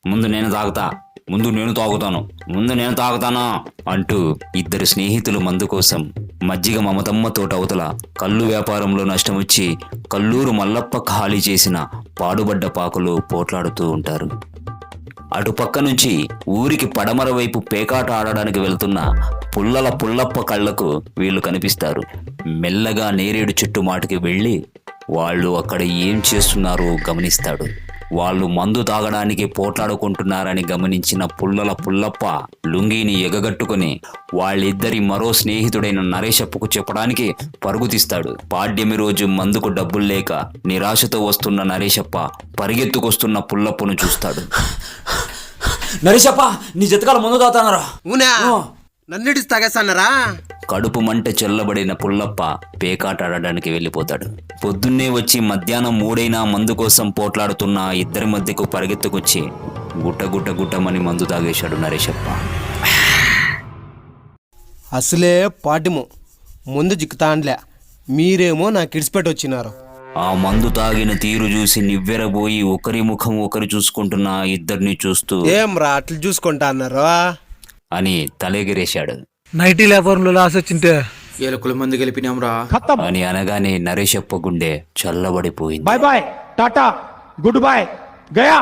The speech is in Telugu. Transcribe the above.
ముందు నేను తాగుతా, ముందు నేను తాగుతాను, ముందు నేను తాగుతాను అంటూ ఇద్దరు స్నేహితులు మందు కోసం మజ్జిగ మమతమ్మ తోటవతల కళ్ళు వ్యాపారంలో నష్టం వచ్చి కల్లూరు మల్లప్ప ఖాళీ చేసిన పాడుబడ్డ పాకులు పోట్లాడుతూ ఉంటారు. అటుపక్క నుంచి ఊరికి పడమర వైపు పేకాట ఆడడానికి వెళ్తున్న పుల్లప్ప కళ్ళకు వీళ్ళు కనిపిస్తారు. మెల్లగా నేరేడు చెట్టు మాటకి వెళ్ళి వాళ్ళు అక్కడ ఏం చేస్తున్నారో గమనిస్తాడు. వాళ్ళు మందు తాగడానికి పోట్లాడుకుంటున్నారని గమనించిన పుల్లప్ప లుంగీని ఎగగట్టుకుని వాళ్ళిద్దరి మరో స్నేహితుడైన నరేషప్పకు చెప్పడానికి పరుగుతీస్తాడు. పాడ్యమి రోజు మందుకు డబ్బులు లేక నిరాశతో వస్తున్న నరేషప్ప పరిగెత్తుకొస్తున్న పుల్లప్పను చూస్తాడు. నరేషప్ప, నీ జతకాల ముందు తాగుతానరా? నన్నిడిచి తాగేస్తానరా? కడుపు మంట చల్లబడిన పుల్లప్ప పేకాట ఆడడానికి వెళ్ళిపోతాడు. పొద్దున్నే వచ్చి మధ్యాహ్నం 3 మందు కోసం పోట్లాడుతున్న ఇద్దరి మధ్యకు పరిగెత్తుకొచ్చి గుట్టమని మందు తాగేశాడు నరేషప్ప. అసలే పాటిము ముందు జిక్కుతాండ్లే, మీరేమో నాకు ఇడిచిపెట్టి వచ్చినారు. ఆ మందు తాగిన తీరు చూసి నివ్వెరబోయి ఒకరి ముఖం ఒకరు చూసుకుంటున్న ఇద్దరిని చూస్తూ ఏం రా అట్లు చూసుకుంటా అన్నారు అని తలెగిరేశాడు. నైటీ వ్యాపారంలో లాస్ వచ్చింటే ఏలకుల మంది గెలిపినాం రా అని అనగానే నరేషప్ప గుండె చల్లబడిపోయింది. Bye bye, tata, good boy, Gaya.